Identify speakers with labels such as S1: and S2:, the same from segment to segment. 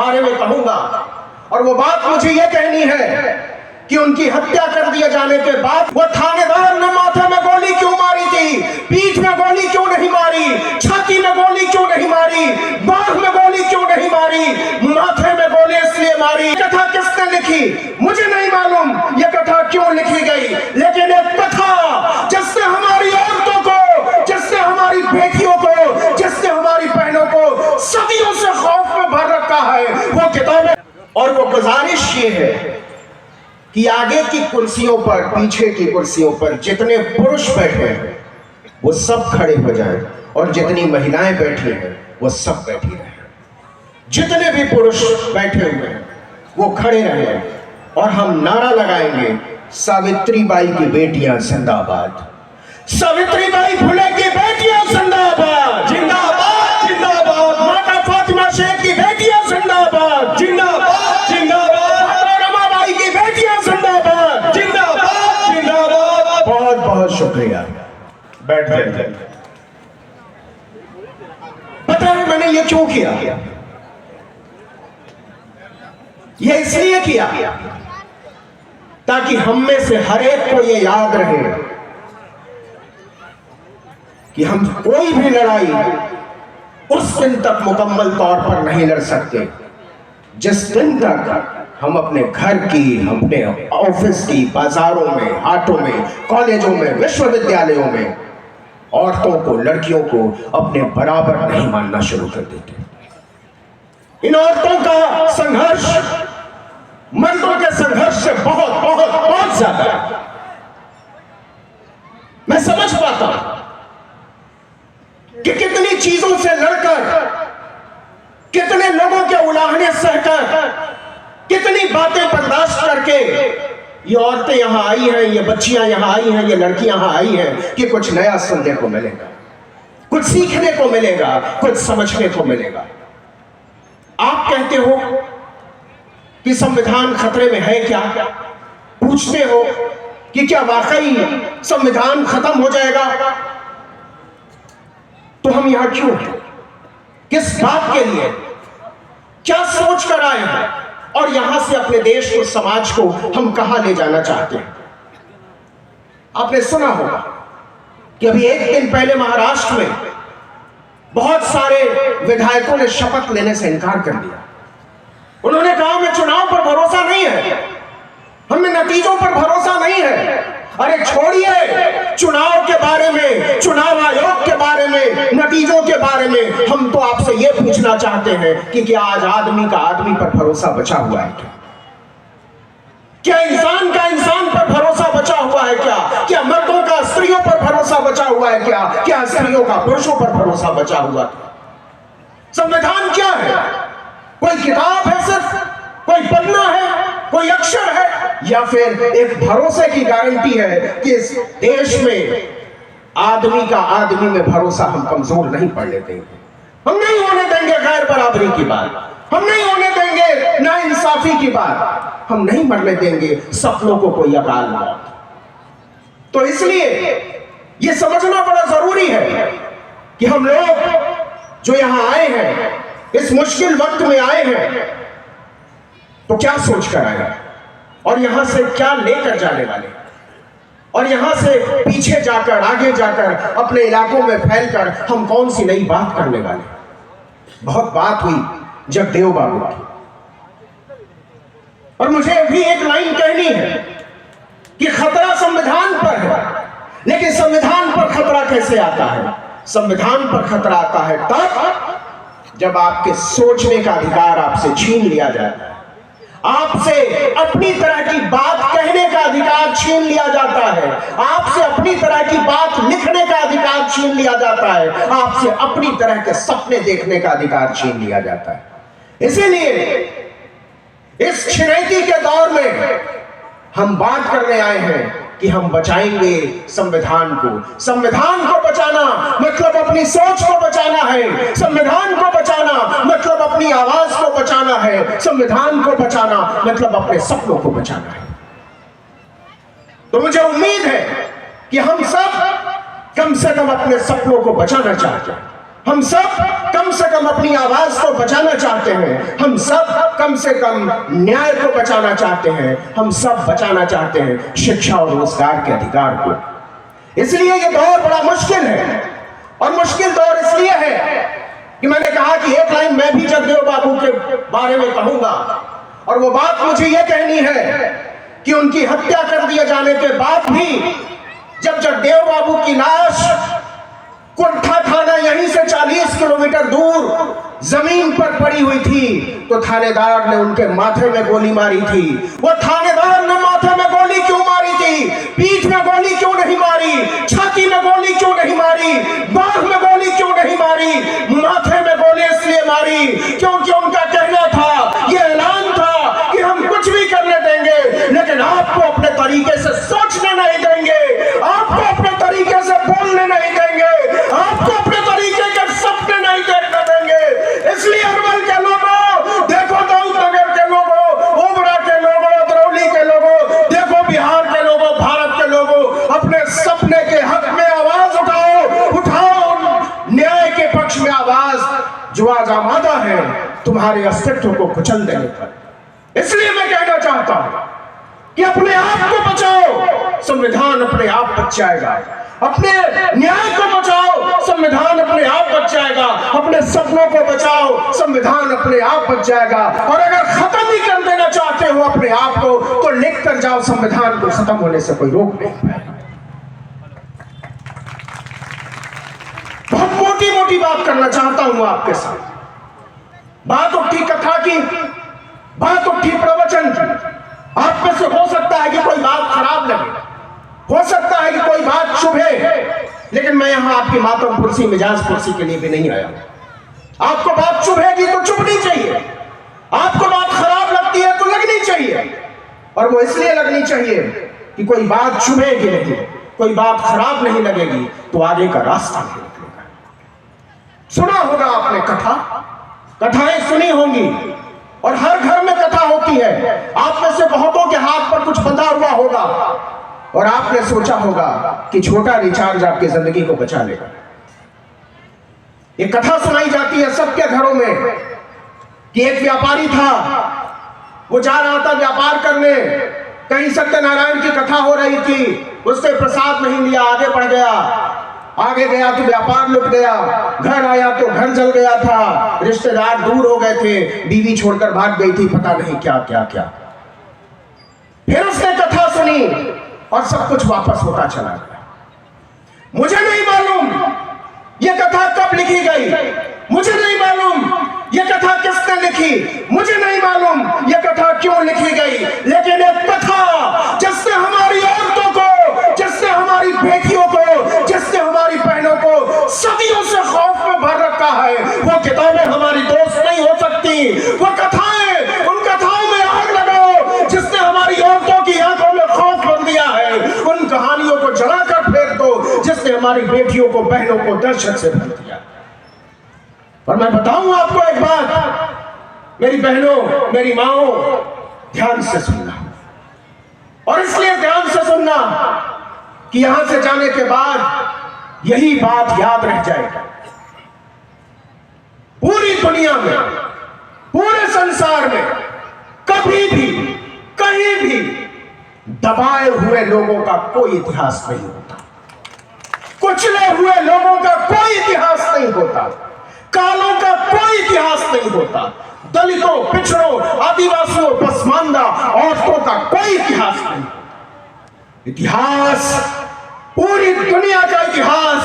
S1: बारे में कहूंगा, और वो बात मुझे ये कहनी है कि उनकी हत्या कर दिए जाने के बाद वो थानेदार ने माथे में गोली क्यों मारी थी, पीठ में गोली क्यों नहीं मारी, छाती में गोली क्यों नहीं मारी, बाह में गोली क्यों नहीं मारी, माथे में गोली इसलिए मारी। कथा किसने लिखी मुझे नहीं मालूम, ये कथा क्यों लिखी गई, लेकिन एक कथा जिसने हमारी औरतों को, जिसने हमारी बेटियों को, जिसने हमारी बहनों को सदियों से खौफ में भर रखा है, वो किताब है। और वो गुजारिश ये है कि आगे की कुर्सियों पर, पीछे की कुर्सियों पर जितने पुरुष बैठे हैं वो सब खड़े हो जाएं, और जितनी महिलाएं बैठी हैं वो सब बैठी रहें। जितने भी पुरुष बैठे हुए हैं वो खड़े रहें, और हम नारा लगाएंगे, सावित्रीबाई की बेटियां जिंदाबाद, सावित्रीबाई फुले की बेटियां जिंदाबाद, जिंदाबाद जिंदाबाद, माता फातिमा शेख की बेटियां जिंदाबाद, जिंदाबाद जिंदाबाद, रमाबाई की बेटियां जिंदाबाद, जिंदाबाद जिंदाबाद। बहुत बहुत शुक्रिया। बैठ जाइए। पता है मैंने ये क्यों किया? ये इसलिए किया ताकि हम में से हर एक को ये याद रहे कि हम कोई भी लड़ाई उस दिन तक मुकम्मल तौर पर नहीं लड़ सकते जिस दिन तक हम अपने घर की, अपने ऑफिस की, बाजारों में, हाटों में, कॉलेजों में, विश्वविद्यालयों में औरतों को, लड़कियों को अपने बराबर नहीं मानना शुरू कर देते। इन औरतों का संघर्ष मर्दों के संघर्ष से बहुत बहुत बहुत ज्यादा है। मैं समझ पाता हूं कि कितनी चीजों से लड़कर, कितने लोगों के उलाहने सहकर, कितनी बातें बर्दाश्त करके ये औरतें यहां आई हैं, ये बच्चियां यहां आई हैं, ये लड़कियां यहां आई हैं कि कुछ नया सुनने को मिलेगा, कुछ सीखने को मिलेगा, कुछ समझने को मिलेगा। आप कहते हो कि संविधान खतरे में है क्या? पूछते हो कि क्या वाकई संविधान खत्म हो जाएगा? तो हम यहां क्यों हैं? किस बात के लिए? क्या सोच कर आए हैं? और यहां से अपने देश को, समाज को हम कहां ले जाना चाहते हैं? आपने सुना होगा कि अभी एक दिन पहले महाराष्ट्र में बहुत सारे विधायकों ने शपथ लेने से इनकार कर दिया। उन्होंने कहा हमें चुनाव पर भरोसा नहीं है, हमें नतीजों पर भरोसा नहीं है। अरे छोड़िए चुनाव के बारे में, चुनाव आयोग के बारे में, नतीजों के बारे में, हम तो आपसे यह पूछना चाहते हैं कि क्या आज आदमी का आदमी पर भरोसा बचा हुआ है क्या? क्या इंसान का इंसान पर भरोसा बचा हुआ है क्या? क्या मर्दों का स्त्रियों पर भरोसा बचा हुआ है क्या? क्या स्त्रियों का पुरुषों पर भरोसा बचा हुआ है? संविधान क्या है? कोई किताब है, सिर्फ कोई पन्ना है, कोई अक्षर है, या फिर एक भरोसे की गारंटी है कि इस देश में आदमी का आदमी में भरोसा हम कमजोर नहीं पड़ने देंगे। हम नहीं होने देंगे गैर बराबरी की बात, हम नहीं होने देंगे नाइंसाफी की बात, हम नहीं मरने देंगे सपनों को कोई अकाल मौत। तो इसलिए यह समझना बड़ा जरूरी है कि हम लोग जो यहां आए हैं, इस मुश्किल वक्त में आए हैं, तो क्या सोच कर आए और यहां से क्या लेकर जाने वाले, और यहां से पीछे जाकर, आगे जाकर, अपने इलाकों में फैलकर हम कौन सी नई बात करने वाले। बहुत बात हुई जगदेव बाबू की, और मुझे भी एक लाइन कहनी है कि खतरा संविधान पर है, लेकिन संविधान पर खतरा कैसे आता है? संविधान पर खतरा आता है तब जब आपके सोचने का अधिकार आपसे छीन लिया जाता है, आपसे अपनी तरह की बात कहने का अधिकार छीन लिया जाता है, आपसे अपनी तरह की बात लिखने का अधिकार छीन लिया जाता है, आपसे अपनी तरह के सपने देखने का अधिकार छीन लिया जाता है। इसीलिए इस छिनैती के दौर में हम बात करने आए हैं कि हम बचाएंगे संविधान को। संविधान को बचाना मतलब अपनी सोच को बचाना है, संविधान को बचाना मतलब अपनी आवाज को बचाना है, संविधान को बचाना मतलब अपने सपनों को बचाना है। तो मुझे उम्मीद है कि हम सब कम से कम अपने सपनों को बचाना चाहते हैं, हम सब कम से कम अपनी आवाज को बचाना चाहते हैं, हम सब कम से कम न्याय को बचाना चाहते हैं, हम सब बचाना चाहते हैं शिक्षा और रोजगार के अधिकार को। इसलिए ये दौर बड़ा मुश्किल है, और मुश्किल दौर इसलिए है कि मैंने कहा कि एक लाइन मैं भी जगदेव बाबू के बारे में कहूंगा, और वो बात मुझे ये कहनी है कि उनकी हत्या कर दिए जाने के बाद भी जब जगदेव बाबू की लाश कुंठा थाना यहीं से 40 किलोमीटर दूर जमीन पर पड़ी हुई थी, तो थानेदार ने उनके माथे में गोली मारी थी। वो थानेदार ने माथे में गोली क्यों मारी थी? पीठ में गोली क्यों नहीं मारी? छाती में गोली क्यों नहीं मारी? बाह में गोली क्यों नहीं मारी? माथे में गोली इसलिए मारी क्योंकि उनका कहना था, ये ऐलान था कि हम कुछ भी करने देंगे, लेकिन आपको अपने तरीके से सोचने नहीं देंगे, आपको अपने तरीके से बोलने नहीं देंगे, आपको अपने तरीके के सपने नहीं देखने देंगे। इसलिए अरवल के लोगों, देखो दाऊदनगर के लोगों, ओबरा के लोगों, दरौली के लोगों, देखो बिहार के लोगों, भारत के लोगों, अपने सपने के हक में आवाज उठाओ, उठाओ न्याय के पक्ष में आवाज, जो आज आमादा है तुम्हारे अस्तित्व को कुचल देने पर। इसलिए मैं कहना चाहता हूं कि अपने आप को बचाओ, संविधान अपने आप बच जाएगा। अपने न्याय को बचाओ, संविधान अपने आप बच जाएगा। अपने सपनों को बचाओ, संविधान अपने आप बच जाएगा। और अगर खत्म ही कर देना चाहते हो अपने आप को, तो लिख कर जाओ, संविधान को खत्म होने से कोई रोक नहीं पाएगा। बहुत मोटी मोटी बात करना चाहता हूं आपके साथ। बात उठी कथा की, बात उठी प्रवचन की। आप में से हो सकता है कि कोई बात खराब लगे, हो सकता है कि कोई बात चुभे, लेकिन मैं यहां आपकी मातम कुर्सी, मिजाज कुर्सी के लिए भी नहीं आया। आपको बात चुभेगी तो चुभनी चाहिए, आपको बात खराब लगती है तो लगनी चाहिए, और वो इसलिए लगनी चाहिए कि कोई बात चुभेगी नहीं, कोई बात खराब नहीं लगेगी तो आगे का रास्ता नहीं निकलेगा। सुना होगा आपने कथा, कथाएं सुनी होंगी, और हर घर में कथा होती है। आप में से बहुतों के हाथ पर कुछ बंधा हुआ होगा, और आपने सोचा होगा कि छोटा रिचार्ज आपकी जिंदगी को बचा लेगा। ये कथा सुनाई जाती है सबके घरों में कि एक व्यापारी था, वो जा रहा था व्यापार करने, कहीं सत्यनारायण की कथा हो रही थी, उसने प्रसाद नहीं लिया, आगे बढ़ गया, आगे गया तो व्यापार लुट गया, घर आया तो घर जल गया था, रिश्तेदार दूर हो गए थे, बीवी छोड़कर भाग गई थी, पता नहीं क्या क्या क्या। फिर उसने कथा सुनी और सब कुछ वापस होता चला गया। मुझे नहीं मालूम यह कथा कब लिखी गई, मुझे नहीं मालूम यह कथा किसने लिखी, मुझे नहीं मालूम यह कथा क्यों लिखी गई, लेकिन एक कथा जिसने हमारी औरतों को, जिसने हमारी बेटियों को, जिसने हमारी बहनों को सदियों से खौफ में भर रखा है, वो किताबें हमारी दोस्त नहीं हो सकती। वो कथाएं, उन कथाओं में आग लगाओ जिसने हमारी औरतों की आंखों में खौफ भर दिया है, उन कहानियों को जलाकर फेंक दो जिसने हमारी बेटियों को, बहनों को दहशत से भर दिया। और मैं बताऊं आपको एक बात, मेरी बहनों, मेरी माओ, ध्यान से सुनना, और इसलिए ध्यान से सुनना कि यहां से जाने के बाद यही बात याद रह जाएगा। पूरी दुनिया में, पूरे संसार में कभी भी, कहीं भी दबाए हुए लोगों का कोई इतिहास नहीं होता, कुचले हुए लोगों का कोई इतिहास नहीं होता, कालों का कोई इतिहास नहीं होता, दलितों, पिछड़ों, आदिवासियों, पसमानदा औरतों का कोई इतिहास नहीं। इतिहास पूरी दुनिया का इतिहास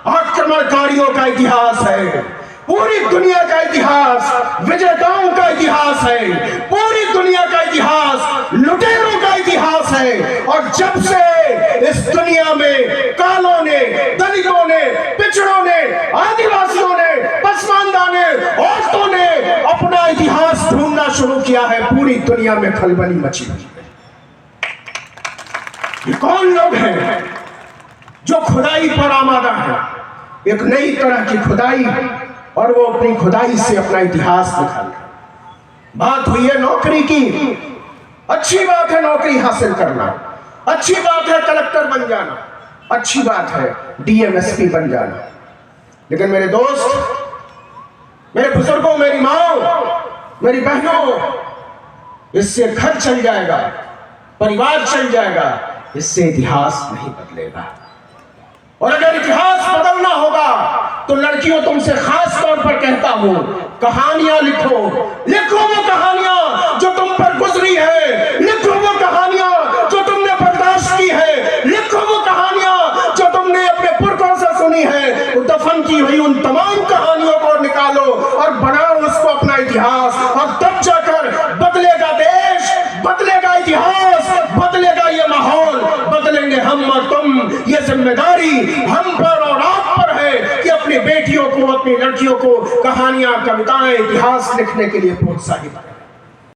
S1: आक्रमणकारियों का इतिहास है, पूरी दुनिया का इतिहास विजेताओं का इतिहास है, पूरी दुनिया का इतिहास लुटेरों का इतिहास है। और जब से इस दुनिया में कालों ने, दलितों ने, पिछड़ों ने, आदिवासियों ने, पसमानदा ने, औरतों ने अपना इतिहास ढूंढना शुरू किया है, पूरी दुनिया में खलबली मची हुई है। ये कौन लोग हैं जो खुदाई पर आमादा है, एक नई तरह की खुदाई, और वो अपनी खुदाई से अपना इतिहास निकाल रहे। बात हुई है नौकरी की, अच्छी बात है नौकरी हासिल करना, अच्छी बात है कलेक्टर बन जाना, अच्छी बात है डीएम एसपी बन जाना, लेकिन मेरे दोस्त, मेरे बुजुर्गों, मेरी माँ, मेरी बहनों, इससे घर चल जाएगा, परिवार चल जाएगा, इससे इतिहास नहीं बदलेगा। और अगर इतिहास बदलना होगा तो लड़कियों, तुमसे खास तौर पर कहता हूं, कहानियां लिखो। लिखो वो कहानियां जो तुम पर गुजरी है, लिखो वो कहानियां जो तुमने बर्दाश्त की है, लिखो वो कहानियां जो तुमने अपने पुरखों से सुनी है। वो दफन की हुई उन तमाम कहानियों को निकालो और बनाओ उसको अपना इतिहास, और तब जाकर बदलेगा देश, बदलेगा इतिहास, बदलेगा ये माहौल, बदलेंगे हम और तुम। ये जिम्मेदारी हम पर और आप पर है कि अपनी बेटियों को, अपनी लड़कियों को कहानियां, कविताएं, इतिहास लिखने के लिए प्रोत्साहित करें।